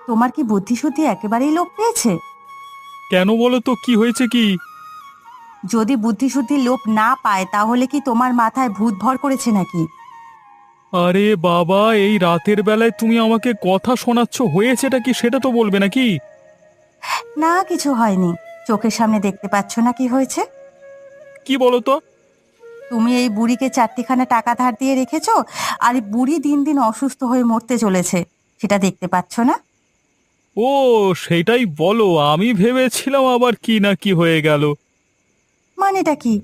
তোমার কি বুদ্ধিশুদ্ধি একেবারেই লোপ পেয়েছে? কেন বলো তো, কি হয়েছে কি? যদি বুদ্ধিশুদ্ধি লোপ না পায় তাহলে কি তোমার মাথায় ভূত ভর করেছে নাকি? আরে বাবা, এই রাতের বেলায় তুমি আমাকে কথা শোনাচ্ছ, হয়েছেটা কি সেটা তো বলবে নাকি? না, কিছু হয়নি। চোখের সামনে দেখতে পাচ্ছ না কি হয়েছে? কি বলো তো? তুমি এই বুড়িকে 4টিখানা টাকা ধার দিয়ে রেখেছো, আর এই বুড়ি দিন দিন অসুস্থ হয়ে মরতে চলেছে। সেটা দেখতে পাচ্ছ না? ও, সেটাই বলো। আমি ভেবেছিলাম আবার কি না কি হয়ে গেল। মানেটা কি?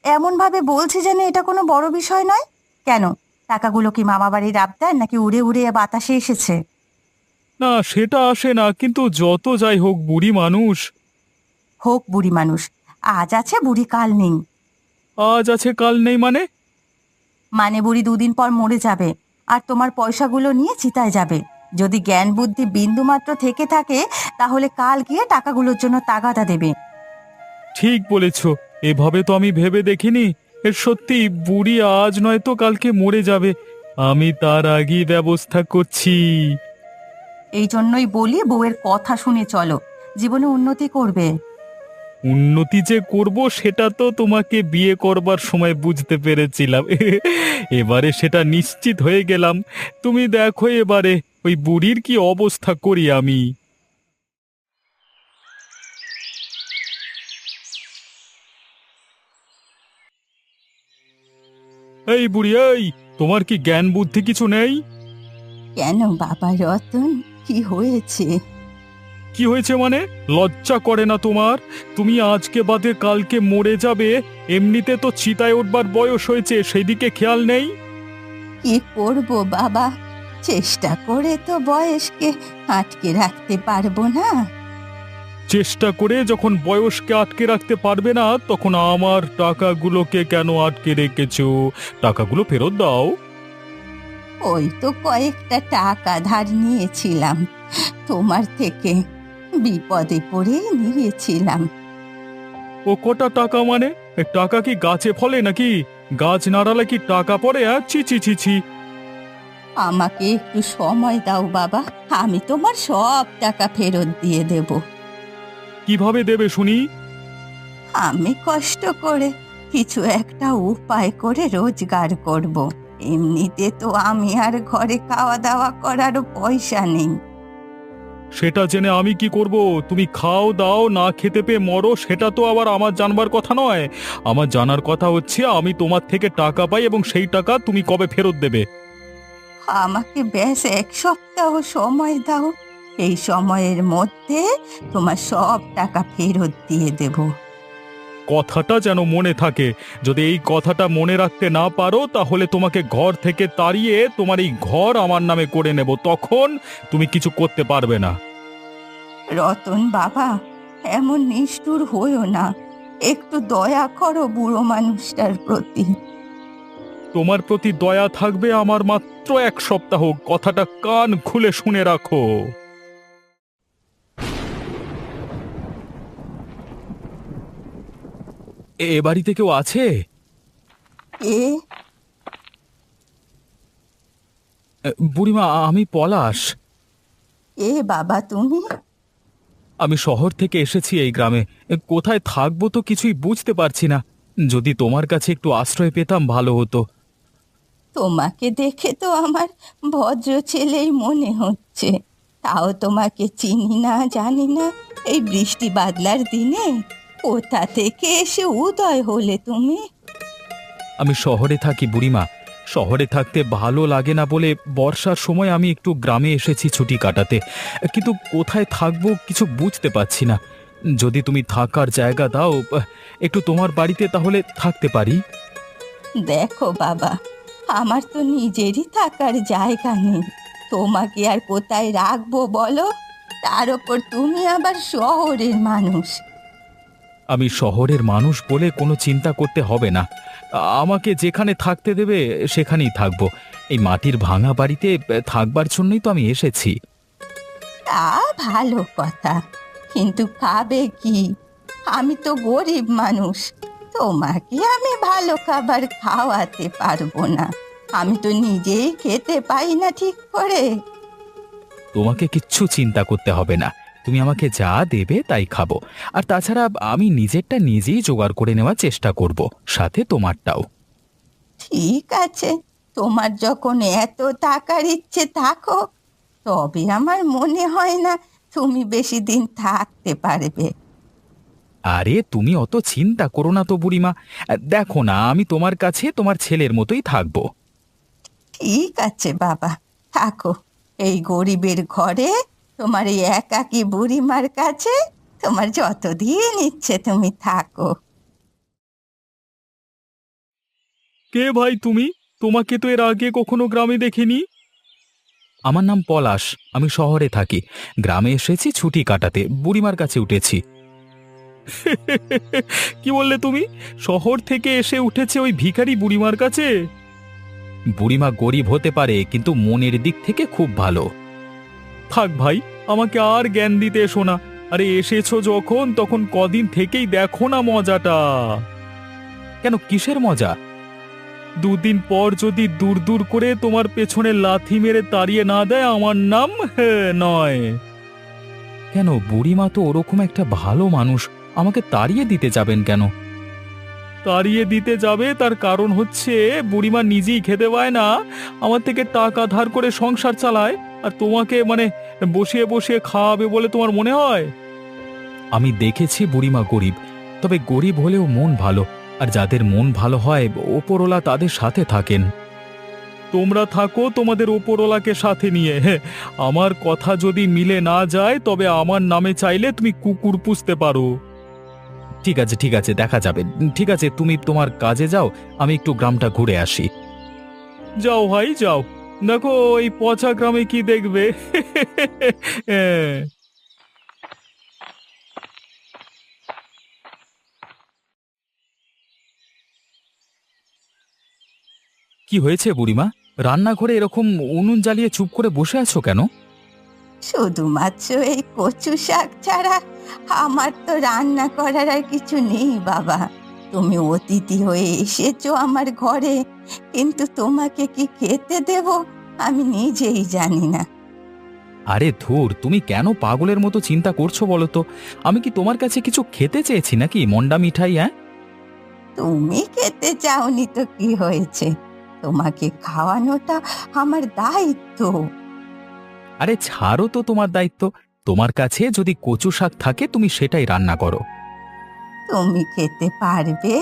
এমন ভাবে বলছে যেন এটা কোনো বড় বিষয় নয়। কেন? টাকাগুলো কি মামা বাড়ির আবদার, নাকি উড়ে উড়ে বাতাসে এসেছে? না, সেটা আসে না, কিন্তু যত যাই হোক বুড়ি মানুষ। হোক বুড়ি মানুষ, আজ আছে বুড়ি কাল নেই। আজ আছে কাল নেই মানে? মানে বুড়ি 2 দিন পর মরে যাবে, আর তোমার পয়সাগুলো নিয়ে চিতায় যাবে। যদি জ্ঞান বুদ্ধি বিন্দু মাত্র থেকে থাকে তাহলে কাল গিয়ে টাকাগুলোর জন্য তাগাদা দেবে। ঠিক বলেছ। এভাবে তো আমি ভেবে দেখিনি। এর সত্যি বুড়ি আজ নয়তো কালকে মরে যাবে। আমি তার আগেই ব্যবস্থা করছি। এই জন্যই বলি বউয়ের কথা শুনে চলো, জীবনে উন্নতি করবে। উন্নতি যে করব সেটা তো তোমাকে বিয়ে করবার সময় বুঝতে পেরেছিলাম। এবারে সেটা নিশ্চিত হয়ে গেলাম। তুমি দেখো এবারে ওই বুড়ির কি অবস্থা করি আমি। এই বুড়ি, এই তোমার কি জ্ঞান বুদ্ধি কিছু নেই? কেন বাবা রতন, কি হয়েছে? কি হয়েছে মানে? লজ্জা করে না তোমার? তুমি আজকে বাদে কালকে মরে যাবে, এমনিতে তো চিতায় উঠবার বয়স হয়েছে, সেই দিকে খেয়াল নেই? কি করব বাবা, চেষ্টা করে তো বয়সকে আটকে রাখতে পারবো না। চেষ্টা করে যখন বয়সকে আটকে রাখতে পারবে না, তখন আমার টাকাগুলোকে কেন আটকে রেখেছো? টাকাগুলো ফেরত দাও। ওই তো কয়েকটা টাকা ধার নিয়েছিলাম তোমার থেকে, বিপদে পড়ে নিয়েছিলাম। ও কটা টাকা মানে? এ টাকা কি গাছে ফলে নাকি? গাছ নাড়ালে কি টাকা পড়ে? ছি ছি ছি ছি। আমাকে একটু সময় দাও বাবা, আমি তোমার সব টাকা ফেরত দিয়ে দেব। কিভাবে দেবে শুনি? আমি কষ্ট করে কিছু একটা উপায় করে রোজগার করব। এমনিতে তো আমি আর ঘরে খাওয়া দাওয়া করারও পয়সা নেই। সেটা জেনে আমি কি করব? তুমি খাও দাও, না খেতে পেয়ে মরো, সেটা তো আবার আমার জানবার কথা নয়। আমার জানার কথা হচ্ছে আমি তোমার থেকে টাকা পাই এবং সেই টাকা তুমি কবে ফেরত দেবে। আমাকে ব্যাস 1 সপ্তাহ সময় দাও, এই সময়ের মধ্যে তোমার সব টাকা ফেরত দিয়ে দেব। কথাটা যেন মনে থাকে। যদি এই কথাটা মনে রাখতে না পারো তাহলে তোমাকে ঘর থেকে তাড়িয়ে তোমার এই ঘর আমার নামে করে নেব, তখন তুমি কিছু করতে পারবে না। রতন বাবা, এমন নিষ্ঠুর হইও না, একটু দয়া করো বুড়ো মানুষটার প্রতি। তোমার প্রতি দয়া থাকবে আমার মাত্র 1 সপ্তাহ, কথাটা কান খুলে শুনে রাখো। এ বাড়িতে কেউ আছে? এ বুড়িমা, আমি পলাশ। এ বাবা তুমি? আমি শহর থেকে এসেছি এই গ্রামে। কোথায় থাকবো তো কিছুই বুঝতে পারছি না। যদি তোমার কাছে একটু আশ্রয় পেতাম ভালো হতো। তোমাকে দেখে তো আমার ভদ্র ছেলেই মনে হচ্ছে, তাও তোমাকে চিনি না জানি না, এই বৃষ্টি বাদলার দিনে কোথা থেকে এসে উদয় হলে তুমি? আমি শহরে থাকি বুড়িমা। শহরে থাকতে ভালো লাগে না বলে বর্ষার সময় আমি একটু গ্রামে এসেছি ছুটি কাটাতে। কিন্তু কোথায় থাকবো কিছু বুঝতে পারছি না। যদি তুমি থাকার জায়গা দাও, একটু তোমার বাড়িতে তাহলে থাকতে পারি। দেখো বাবা, আমার তো নিজেরই থাকার জায়গা নেই, তোমাকে আর কোথায় রাখবো বলো? তার ওপর তুমি আবার শহরের মানুষ। আমি শহরের মানুষ বলে কোনো চিন্তা করতে হবে না। আমাকে যেখানে থাকতে দেবে সেখানেই থাকবো। এই মাটির ভাঙা বাড়িতে থাকবার জন্যই তো আমি এসেছি। তা ভালো কথা, কিন্তু খাবে কি? আমি তো গরিব মানুষ, তোমাকে আমি ভালো খাবার খাওয়াতে পারবো না। আমি তো নিজেই খেতে পাই না ঠিক করে। তোমাকে কিচ্ছু চিন্তা করতে হবে না। তুমি আমাকে যা দেবে তাই খাবো। আর তাছাড়া আমি নিজেরটা নিজেই জোগাড় করে নেওয়ার চেষ্টা করব, সাথে তোমারটাও। ঠিক আছে, তোমার যখন এত টাকার ইচ্ছে থাকো, তবে আমার মনে হয় না তুমি বেশি দিন থাকতে পারবে। আরে তুমি অত চিন্তা করো না তো বুড়িমা। দেখো না, আমি তোমার কাছে তোমার ছেলের মতোই থাকবো। ঠিক আছে বাবা, থাকো এই গরিবের ঘরে, তোমার এই একাকী বুড়িমার কাছে। তোমার যতদিন ইচ্ছে তুমি থাকো। কে ভাই তুমি? তোমাকে তো এর আগে কখনো গ্রামে দেখিনি। আমার নাম পলাশ। আমি শহরে থাকি। গ্রামে এসেছি ছুটি কাটাতে, বুড়িমার কাছে উঠেছি। কি বললে তুমি? শহর থেকে এসে উঠেছে ওই ভিখারি বুড়িমার কাছে? বুড়িমা গরিব হতে পারে, কিন্তু মনের দিক থেকে খুব ভালো। থাক ভাই, আমাকে আর জ্ঞান দিতে এসো না। আরে এসেছো যখন, তখন কদিন থেকেই দেখো না মজাটা। কেন, কিসের মজা? দুদিন পর যদি দূর দূর করে তোমার পেছনে লাথি মেরে তাড়িয়ে না দেয়, আমার নাম নয়। কেন, বুড়িমা তো ওরকম একটা ভালো মানুষ, আমাকে তাড়িয়ে দিতে যাবেন কেন? তাড়িয়ে দিতে যাবে তার কারণ হচ্ছে বুড়িমা নিজেই খেতে পায় না, আমার থেকে টাকা ধার করে সংসার চালায়। আর তোমাকে বসিয়ে বসিয়ে খাওয়াবে বলে তোমার মনে হয়? আমি দেখেছি বুড়িমা গরিব, তবে গরিব হলেও মন ভালো। আর যাদের মন ভালো হয়, ওপরওয়ালা তাদের সাথে থাকেন। তোমরা থাকো তোমাদের ওপরওয়ালাকে সাথে নিয়ে। আমার কথা যদি মিলে না যায়, তবে আমার নামে চাইলে তুমি কুকুর পুষতে পারো। ঠিক আছে ঠিক আছে, দেখা যাবে। ঠিক আছে, তুমি তোমার কাজে যাও, আমি একটু গ্রামটা ঘুরে আসি। যাও ভাই যাও, দেখো এই পচা গ্রামে কি দেখবে। কি হয়েছে বুড়িমা? রান্নাঘরে এরকম উনুন জ্বালিয়ে চুপ করে বসে আছো কেন? শুধুমাত্র এই কচু শাক ছাড়া আমার তো রান্না করার আর কিছু নেই বাবা। তুমি অতিথি হয়ে এসেছো আমার ঘরে, কিন্তু তোমাকে কি খেতে দেব আমি নিজেই জানি না। আরে ধুর, তুমি কেন পাগলের মতো চিন্তা করছো বলো তো? আমি কি তোমার কাছে কিছু খেতে চেয়েছি নাকি, মন্ডা মিঠাই? হ্যাঁ, তুমি খেতে চাওনি তো কি হয়েছে, তোমাকে খাওয়ানোটা আমার দায়িত্ব। আরে ছাড়ো তো তোমার দায়িত্ব। তোমার কাছে যদি কচু শাক থাকে, তুমি সেটাই রান্না করো। তুমি খেতে পারবে?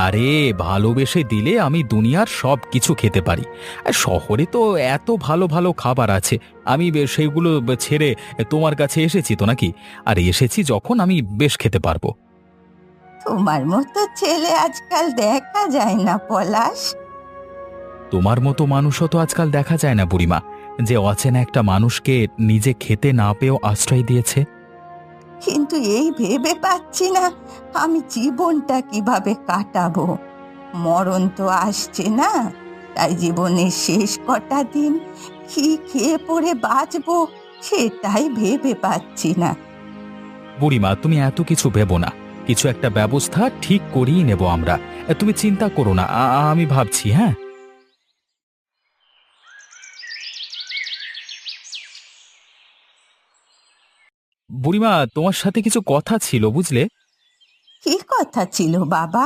আরে ভালোবেসে দিলে আমি দুনিয়ার সব কিছু খেতে পারি। আর শহরে তো এত ভালো ভালো খাবার আছে, আমি সেইগুলো ছেড়ে তোমার কাছে এসেছি তো নাকি? আর এসেছি যখন, আমি বেশ খেতে পারবো। তোমার মতো ছেলে আজকাল দেখা যায় না পলাশ। তোমার মতো মানুষও তো আজকাল দেখা যায় না বুড়িমা, যে অচেনা একটা মানুষকে নিজে খেতে না পেয়েও আশ্রয় দিয়েছে। কিন্তু এই ভেবে পাচ্ছি না আমি জীবনটা কিভাবে কাটাবো। মরণ তো আসছে না, তাই জীবনের শেষ কটা দিন কি খেয়ে পড়ে বাঁচবো সেটাই ভেবে পাচ্ছি না। বুড়িমা, তুমি এত কিছু ভেবো না। কিছু একটা ব্যবস্থা ঠিক করিয়ে নেব আমরা। তুমি চিন্তা করো না, আমি ভাবছি। হ্যাঁ, বুড়িমা, তোমার সাথে কিছু কথা ছিল বুঝলে। কি কথা ছিল বাবা?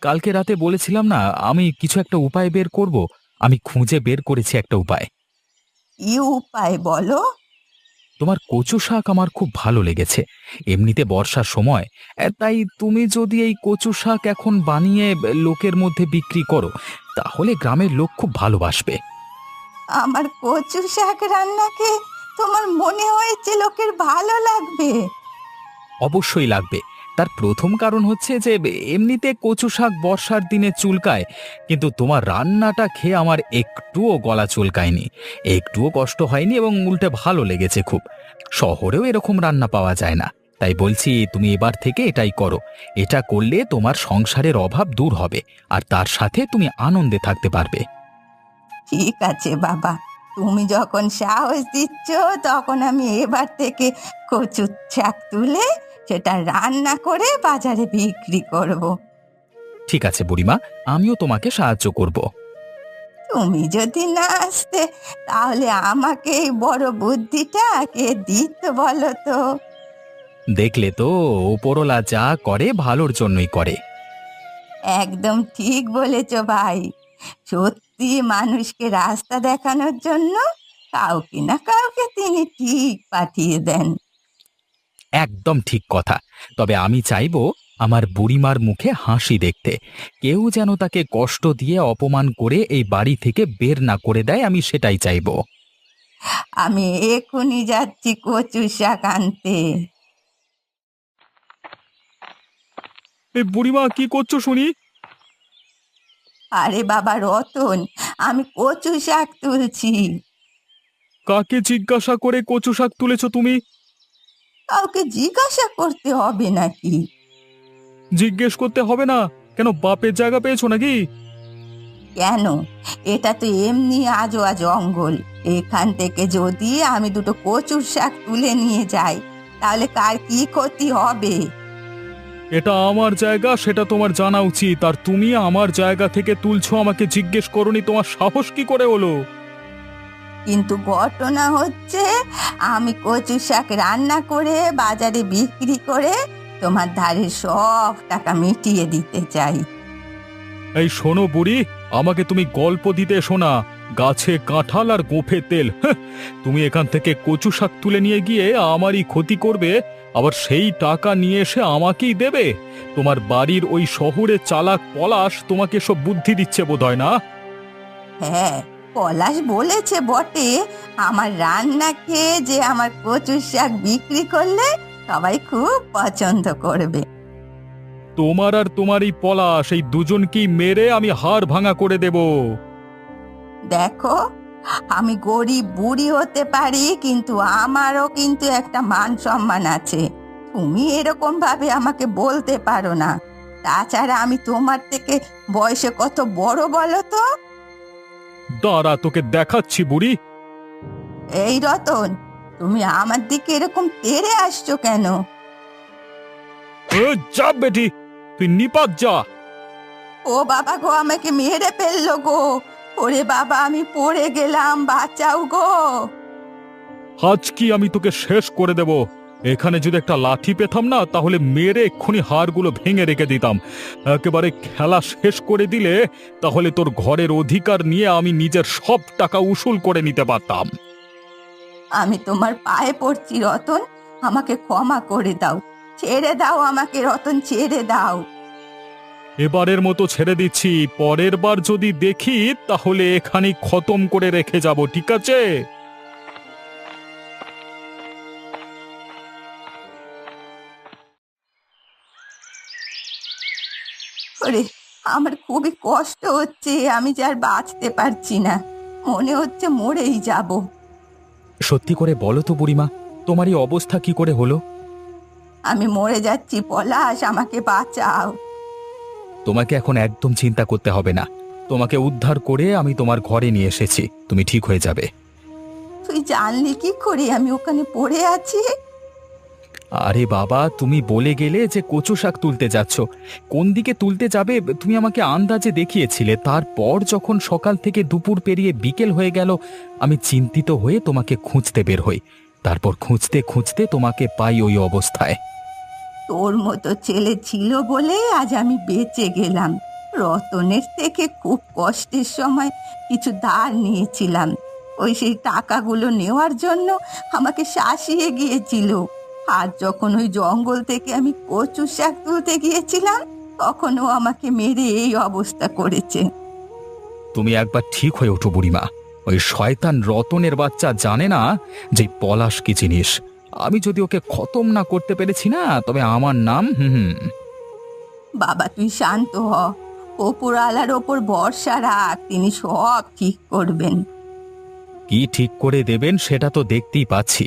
কালকে রাতে বলেছিলাম না, আমি কিছু একটা উপায় বের করব। আমি খুঁজে বের করেছি একটা উপায়। কি উপায় বলো? তোমার কচু শাক আমার খুব ভালো লেগেছে। এমনিতে বর্ষার সময়, তাই তুমি যদি এই কচু শাক এখন বানিয়ে লোকের মধ্যে বিক্রি করো, তাহলে গ্রামের লোক খুব ভালোবাসবে। আমার কচু শাক রান্নাকে তোমার মনে হয়েছে লোকের ভালো লাগবে? অবশ্যই লাগবে। তার প্রথম কারণ হচ্ছে যে এমনিতে কচু শাক বর্ষার দিনে চুলকায়, কিন্তু তোমার রান্নাটা খেয়ে আমার একটুও গলা চুলকায়নি, একটুও কষ্ট হয়নি, এবং উল্টে ভালো লেগেছে খুব। শহরেও এরকম রান্না পাওয়া যায় না। তাই বলছি, তুমি এবার থেকে এটাই করো। এটা করলে তোমার সংসারের অভাব দূর হবে, আর তার সাথে তুমি আনন্দে থাকতে পারবে। ঠিক আছে বাবা, তুমি যখন সাহস দিচ্ছ তখন আমি এবার থেকে কচু শাক তুলে সেটা রান্না করে বাজারে বিক্রি করব। ঠিক আছে বুড়িমা, আমিও তোমাকে সাহায্য করব। তুমি যদি না আসতে তাহলে আমাকে এই বড় বুদ্ধিটা কে দিত বলো তো? দেখলে তো, ওপরওয়ালা যা করে ভালোর জন্যই করে। একদম ঠিক বলেছ ভাই। সত্যি মানুষকে রাস্তা দেখানোর জন্য কাউকে না কাউকে তিনি ঠিক পাঠিয়ে দেন। একদম ঠিক কথা। তবে আমি চাইবো আমার বুড়িমার মুখে হাসি দেখতে। কেউ যেন তাকে কষ্ট দিয়ে অপমান করে এই বাড়ি থেকে বের না করে দেয়, আমি সেটাই চাইবো। আমি এখনই যাচ্ছি কচু শাক আনতে। এই বুড়িমা, কি করছো শুনি? আরে বাবা রতন, আমি কচু শাক তুলছি। কাকে জিজ্ঞাসা করে কচু শাক তুলেছো তুমি? কাউকে জিজ্ঞাসা করতে হবে নাকি? জিজ্ঞেস করতে হবে না কেন? বাপের জায়গা পেয়েছো নাকি? কেন? এটা তো এমনি আজোয়া জঙ্গল। এখান থেকে যদি আমি দুটো কচুর শাক তুলে নিয়ে যাই তাহলে কার কি ক্ষতি হবে? এটা আমার জায়গা, সেটা তোমার জানা উচিত। আর তুমি আমার জায়গা থেকে তুলছো, আমাকে জিজ্ঞেস করোনি? তোমার সাহস কি করে হলো? কিন্তু ঘটনা হচ্ছে, আমি কচু শাক রান্না করে বাজারে বিক্রি করে তোমার ধারে সব টাকা মিটিয়ে দিতে চাই। এই শোনো বুড়ি, আমাকে তুমি গল্প দিতে শোনা। গাছে কাঁঠাল আর গোঁফে তেল, হ্যাঁ। তুমি এখান থেকে কচু শাক তুলে নিয়ে গিয়ে আমারই ক্ষতি করবে, আবার সেই টাকা নিয়ে এসে আমাকেই দেবে? তোমার বাড়ির ওই শহরে চালাক পলাশ তোমাকে সব বুদ্ধি দিচ্ছে বোধহয়, না? হ্যাঁ, পলাশ বলেছে বটে, আমার রান্না খেয়ে যে আমার কচু শাক বিক্রি করলে সবাই খুব পছন্দ করবে। তোমার আর তোমার এই পলাশ, এই দুজনকেই মেরে আমি হাড় ভাঙা করে দেব। দেখো, আমি গরিব বুড়ি হতে পারি, কিন্তু আমারও কিন্তু একটা মান সম্মান আছে। তুমি এরকম ভাবে আমাকে বলতে পারো না। তাছাড়া আমি তোমার থেকে বয়সে কত বড় বলো তো? দাঁড়া, তোকে দেখাচ্ছি বুড়ি। এই রতন, তুমি আমার দিকে এরকম তেড়ে আসছো কেন? যা বেটি, তুই নিপাত যা। ও বাবা গো, আমাকে মেরে ফেললো গো। ওরে বাবা, আমি পড়ে গেলাম, বাঁচাও গো। আজ কি আমি তোকে শেষ করে দেব। এখানে যদি একটা লাঠি পেতাম না, তাহলে মেরে এক্ষুনি হাড়গুলো ভেঙে রেখে দিতাম। একেবারে খেলা শেষ করে দিলে তাহলে তোর ঘরের অধিকার নিয়ে আমি নিজের সব টাকা উসুল করে নিতে পারতাম। আমি তোমার পায়ে পড়ছি রতন, আমাকে ক্ষমা করে দাও। ছেড়ে দাও আমাকে রতন, ছেড়ে দাও। এবারের মতো ছেড়ে দিচ্ছি, পরের বার যদি দেখি তাহলে এখানেই খতম করে রেখে যাব, ঠিক আছে? ওরে, আমার খুবই কষ্ট হচ্ছে, আমি যে আর বাঁচতে পারছি না। মনে হচ্ছে মরেই যাব। সত্যি করে বলো তো বুড়িমা, তোমার এই অবস্থা কি করে হলো? আমি মরে যাচ্ছি পলাশ, আমাকে বাঁচাও। তোমাকে এখন একদম চিন্তা করতে হবে না। তোমাকে উদ্ধার করে আমি তোমার ঘরে নিয়ে এসেছি, তুমি ঠিক হয়ে যাবে। তুই জানলি কি করে আমি ওখানে পড়ে আছি? আরে বাবা, তুমি বলে গেলে যে কচু শাক তুলতে যাচ্ছ। কোন দিকে তুলতে যাবে তুমি আমাকে আন্দাজে দেখিয়েছিলে। তারপর যখন সকাল থেকে দুপুর পেরিয়ে বিকেল হয়ে গেল, আমি চিন্তিত হয়ে তোমাকে খুঁজতে বের হই। তারপর খুঁজতে খুঁজতে তোমাকে পাই ওই অবস্থায়। তোর মতো ছেলে ছিল বলে আজ আমি বেঁচে গেলাম। রতনের থেকে খুব কষ্টের সময় কিছু ধার নিয়েছিলাম। ওই সেই টাকাগুলো নেওয়ার জন্য আমাকে শাসিয়ে গিয়েছিল। আর যখন ওই জঙ্গল থেকে আমি কচু শাক তুলতে গিয়েছিলাম, তখন ও আমাকে মেরে এই অবস্থা করেছে। তুমি একবার ঠিক হয়ে ওঠো বুড়িমা। ওই শয়তান রতনের বাচ্চা জানে না যে পলাশ কি জিনিস। আমি যদি ওকে খতম না করতে পেরেছি না, তবে আমার নাম বাবা তুই শান্ত হ। ওপরওয়ালার ওপর ভরসা রাখ, তিনি সব ঠিক করবেন। কি ঠিক করে দেবেন সেটা তো দেখতেই পাচ্ছি।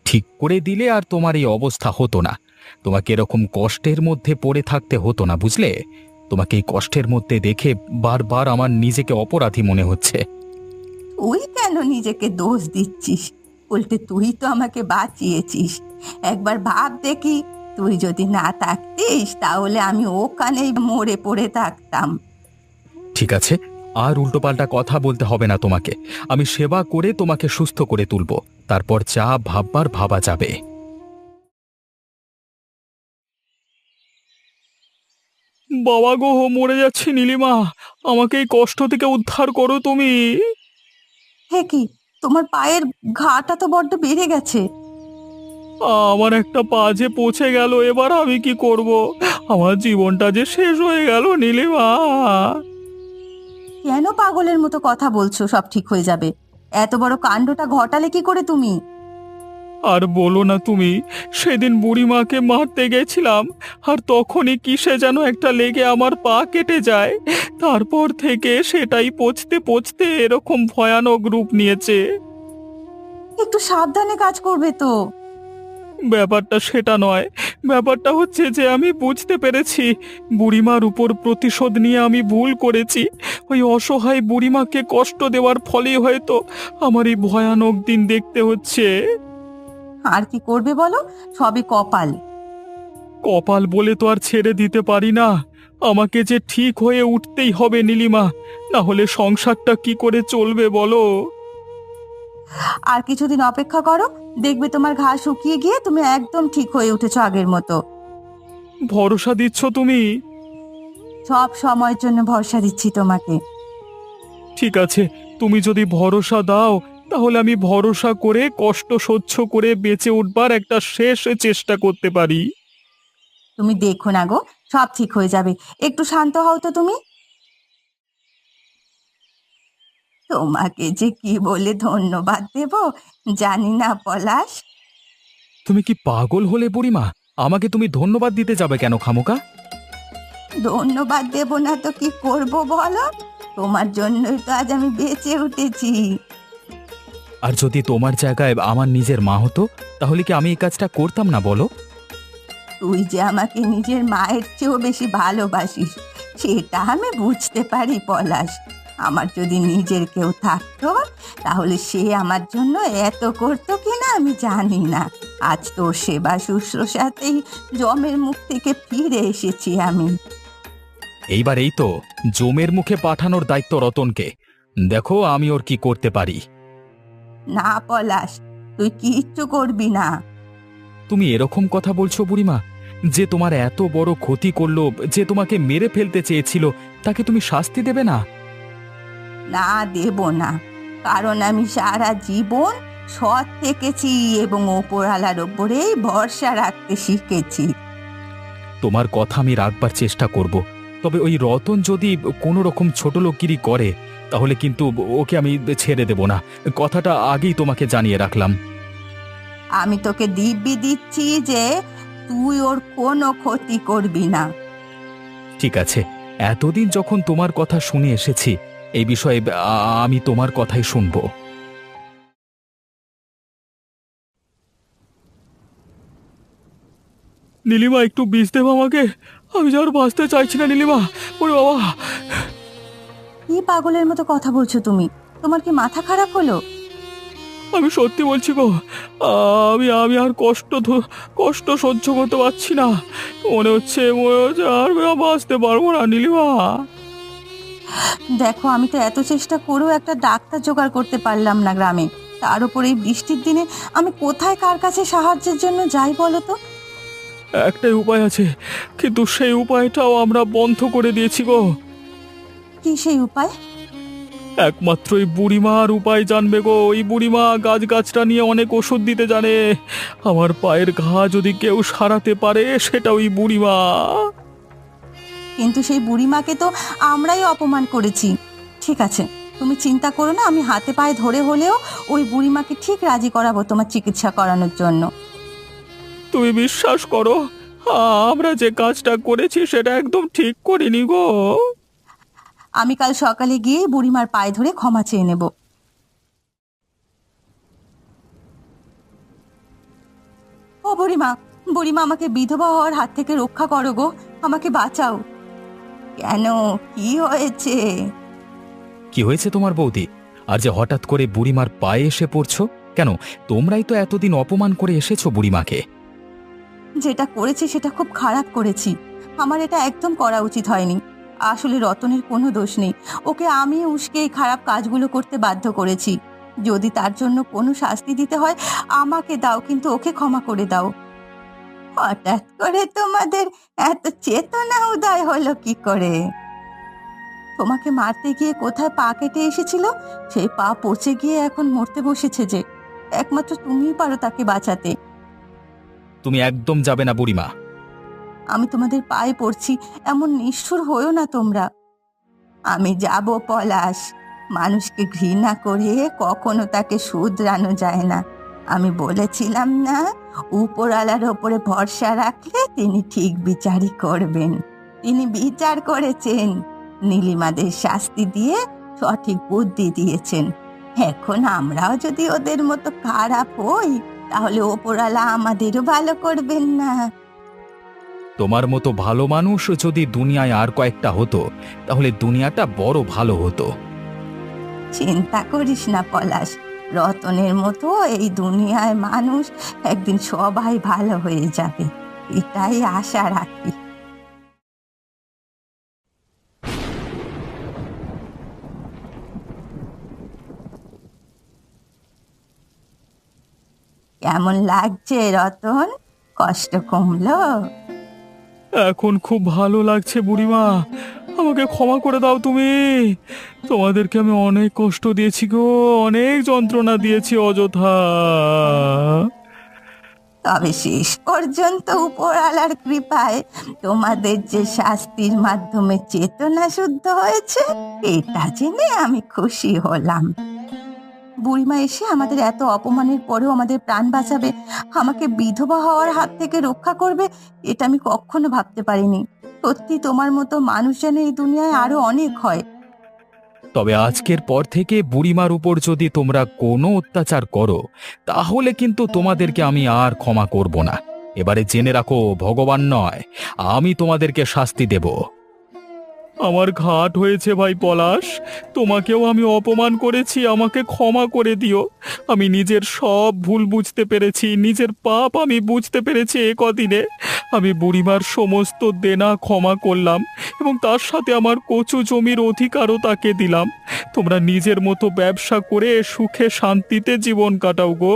ঠিক করে দিলে আর তোমার এই অবস্থা হতো না। তোমাকে এরকম কষ্টের মধ্যে পড়ে থাকতে হতো না, বুঝলে? তোমাকে এই কষ্টের মধ্যে দেখে বারবার আমার নিজেকে অপরাধী মনে হচ্ছে। তুই কেন নিজেকে দোষ দিচ্ছিস? উল্টে তুই তো আমাকে বাঁচিয়েছিস। একবার ভাব দেখি, তুই যদি না থাকতিস তাহলে আমি ওখানেই মরে পড়ে থাকতাম। ঠিক আছে, আর উল্টোপাল্টা কথা বলতে হবে না তোমাকে। আমি সেবা করে তোমাকে সুস্থ করে তুলব, তারপর যা ভাববার ভাবা যাবে। বাবা গো, মরে যাচ্ছি নীলিমা, আমাকে এই কষ্ট থেকে উদ্ধার করো তুমি। হে কি, তোমার পায়ের ঘাটা তো বড্ড বেড়ে গেছে। আমার একটা পা যে পচে গেল, এবার আমি কি করব? আমার জীবনটা যে শেষ হয়ে গেল নীলিমা। কেন পাগলের মতো কথা বলছো? সব ঠিক হয়ে যাবে। এত বড় কাণ্ডটা ঘটালে কি করে তুমি? আর বলো না তুমি, সেদিন বুড়িমাকে মারতে গেছিলাম, আর তখনই কিসে যেন একটা লেগে আমার পা কেটে যায়। তারপর থেকে সেটাই পচতে পচতে এরকম ভয়ানক রূপ নিয়েছে। একটু সাবধানে কাজ করবে তো। ব্যাপারটা সেটা নয়, ব্যাপারটা হচ্ছে যে আমি বুঝতে পেরেছি বুড়িমার উপর প্রতিশোধ নিয়ে আমি ভুল করেছি। ওই অসহায় বুড়িমাকে কষ্ট দেওয়ার ফলেই হয়তো আমার এই ভয়ানক দিন দেখতে হচ্ছে। আর কি করবে বলো, সবই কপাল। কপাল বলে তো আর ছেড়ে দিতে পারি না। আমাকে যে ঠিক হয়ে উঠতেই হবে নীলিমা, না হলে সংসারটা কি করে চলবে বলো? আর কিছুদিন অপেক্ষা করো, দেখবে তোমার ঘা শুকিয়ে গিয়ে তুমি একদম ঠিক হয়ে উঠেছো আগের মতো। ভরসা দিচ্ছ তুমি? সব সময়ের জন্য ভরসা দিচ্ছি তোমাকে। ঠিক আছে, তুমি যদি ভরসা দাও, তাহলে আমি ভরসা করে কষ্ট সহ্য করে বেঁচে উঠবার একটা শেষ চেষ্টা করতে পারি। তুমি দেখো না গো, সব ঠিক হয়ে যাবে। একটু শান্ত হও তো তুমি। তোমাকে যে কি বলে ধন্যবাদ দেব জানি না পলাশ। তুমি কি পাগল হলে বুড়িমা? আমাকে তুমি ধন্যবাদ দিতে যাবে কেন খামোকা? ধন্যবাদ দেব না তো কি করব বলো? তোমার জন্যই তো আজ আমি বেঁচে উঠেছি। আর যদি তোমার জায়গায় আমার নিজের মা হতো, তাহলে কি আমি এই কাজটা করতাম না বলো? তুই যে আমাকে নিজের মায়ের চেয়েও বেশি ভালোবাসিস, সেটা আমি বুঝতে পারি পলাশ। আমার যদি নিজের কেউ থাকতো, তাহলে সে আমার জন্য এত করতো কিনা আমি জানি না। আজ তোর সেবা শুশ্রূষাতেই জমের মুখ থেকে ফিরে এসেছি আমি। এইবার এই তো জমের মুখে পাঠানোর দায়িত্ব রতনকে। দেখো আমি ওর কি করতে পারি। না পলাশ, তুই কিচ্ছু করবি না। তুমি এরকম কথা বলছো বুড়িমা? যে তোমার এত বড় ক্ষতি করলো, যে তোমাকে মেরে ফেলতে চেয়েছিল, তাকে তুমি শাস্তি দেবে না? না, দেব না। কারণ আমি সারা জীবন সৎ থেকেছি এবং ওপরওয়ালার ওপরেই ভরসা রাখতে শিখেছি। তোমার কথা আমি রাখবার চেষ্টা করব। তবে ওই রতন যদি কোনো রকম ছোটলোকগিরি করে, তাহলে কিন্তু ওকে আমি ছেড়ে দেব না। কথাটা আগেই তোমাকে জানিয়ে রাখলাম। আমি তোকে দিব্যি দিচ্ছি যে তুই ওর কোনো ক্ষতি করবি না। ঠিক আছে, এতদিন যখন তোমার কথা শুনে এসেছি, এই বিষয়ে আমি তোমার কথাই শুনবো। নীলিমা, একটু বিষ দেবো আমাকে? আমি যে আর বাঁচতে চাইছি না নীলিমা। ওরে বাবা! কি পাগলের মতো কথা বলছো তুমি? তোমার কি মাথা খারাপ হলো? আমি সত্যি বলছি গো, আমি আমি আর কষ্ট সহ্য করতে পারছি না। মনে হচ্ছে আর বাঁচতে পারবো না নীলিমা। দেখো, আমি তো এত চেষ্টা করেও একটা ডাক্তার জোগাড় করতে পারলাম না গ্রামে। তার উপর এই বৃষ্টির দিনে আমি কোথায় কার কাছে সাহায্যের জন্য যাই বলো তো? একটাই উপায় আছে, কিন্তু সেই উপায়টাও আমরা বন্ধ করে দিয়েছি গো। কি সেই উপায়? একমাত্র এই বুড়িমার উপায় জানবে গো। ওই বুড়িমা গাছটা নিয়ে অনেক ওষুধ দিতে জানে। আমার পায়ের ঘা যদি কেউ সারাতে পারে, সেটা ওই বুড়িমা। কিন্তু সেই বুড়িমাকে তো আমরাই অপমান করেছি। ঠিক আছে, তুমি চিন্তা করো না, আমি হাতে পায়ে ধরে হলেও ওই বুড়িমাকে ঠিক রাজি করাবো তোমার চিকিৎসা করানোর জন্য। তুমি বিশ্বাস করো, আমরা যে কাজটা করেছি সেটা একদম ঠিক করিনি গো। আমি কাল সকালে গিয়ে বুড়িমার পায়ে ধরে ক্ষমা চেয়ে নেব। ও বুড়িমা, বুড়িমা আমাকে বিধবা হওয়ার হাত থেকে রক্ষা করো গো, আমাকে বাঁচাও। কেন, কি হয়েছে? কি হয়েছে তোমার বৌদি? আর যে হঠাৎ করে বুড়িমার পায়ে এসে পড়ছো কেন? তোমরাই তো এতদিন অপমান করে এসেছো বুড়িমাকে। যেটা করেছি সেটা খুব খারাপ করেছি। আমার এটা একদম করা উচিত হয়নি। আসলে রতনের কোনো দোষ নেই। ওকে আমি উস্কে এই খারাপ কাজগুলো করতে বাধ্য করেছি। যদি তার জন্য কোনো শাস্তি দিতে হয় আমাকে দাও, কিন্তু ওকে ক্ষমা করে দাও। হঠাৎ করে তোমাদের এত চেতনা উদয় হলো কি করে? তোমাকে মারতে গিয়ে কোথায় পা কেটে এসেছিল, সেই পা পচে গিয়ে এখন মরতে বসেছে যে। একমাত্র তুমিই পারো তাকে বাঁচাতে। তুমি একদম যাবে না বুড়িমা। আমি তোমাদের পায়ে পড়ছি, এমন নিষ্ঠুর হয়েও না তোমরা। আমি যাব পলাশ। মানুষকে ঘৃণা করে কখনো তাকে শুধরানো যায় না। আমি বলেছিলাম না, উপরওয়ালার ওপরে ভরসা রাখলে তিনি ঠিক বিচারই করবেন। তিনি বিচার করেছেন, নীলিমাদের শাস্তি দিয়ে সঠিক বুদ্ধি দিয়েছেন। এখন আমরাও যদি ওদের মতো খারাপ হই তাহলে ওপরওয়ালা আমাদেরও ভালো করবেন না। তোমার মতো ভালো মানুষ যদি দুনিয়ায় আর কয়েকটা হতো তাহলে দুনিয়াটা বড় ভালো হতো। চিন্তা করিস না পলাশ, রতনের মতো এই দুনিয়ায় মানুষ একদিন সবাই ভালো হয়ে যাবে, এটাই আশা রাখি। কেমন লাগছে রতন? কষ্ট কমলো? এখন খুব ভালো লাগছে বুড়িমা। আমাকে ক্ষমা করে দাও তুমি। তোমাদেরকে আমি অনেক কষ্ট দিয়েছি গো, অনেক যন্ত্রণা দিয়েছি অযথা। তবে শেষ পর্যন্ত উপরওয়ালার কৃপায় তোমাদের যে শাস্তির মাধ্যমে চেতনা শুদ্ধ হয়েছে, এটা জেনে আমি খুশি হলাম। বুড়িমা এসে আমাদের এত অপমানের পরেও আমাদের প্রাণ বাঁচাবে, আমাকে বিধবা হওয়ার হাত থেকে রক্ষা করবে, এটা আমি কখনো ভাবতে পারিনি। সত্যি তোমার মতো মানুষ যেন এই দুনিয়ায় আরো অনেক হয়। তবে আজকের পর থেকে বুড়িমার উপর যদি তোমরা কোনো অত্যাচার করো তাহলে কিন্তু তোমাদেরকে আমি আর ক্ষমা করব না। এবারে জেনে রাখো, ভগবান নয়, আমি তোমাদেরকে শাস্তি দেব। আমার ঘাট হয়েছে ভাই পলাশ, তোমাকেও আমি অপমান করেছি, আমাকে ক্ষমা করে দিও। আমি নিজের সব ভুল বুঝতে পেরেছি, নিজের পাপ আমি বুঝতে পেরেছি। এ কদিনে আমি বুড়িমার সমস্ত দেনা ক্ষমা করলাম এবং তার সাথে আমার কচু জমির অধিকারও তাকে দিলাম। তোমরা নিজের মতো ব্যবসা করে সুখে শান্তিতে জীবন কাটাও গো।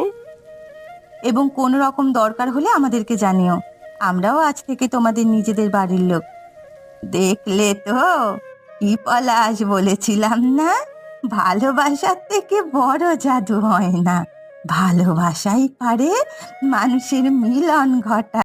এবং কোনো রকম দরকার হলে আমাদেরকে জানিও, আমরাও আজ থেকে তোমাদের নিজেদের বাড়ির লোক। দেখলে তো, কি পলাশ বলেছিলাম না, ভালোবাসার থেকে বড় জাদু হয় না। ভালোবাসাই পারে মানুষের মিলন ঘটা।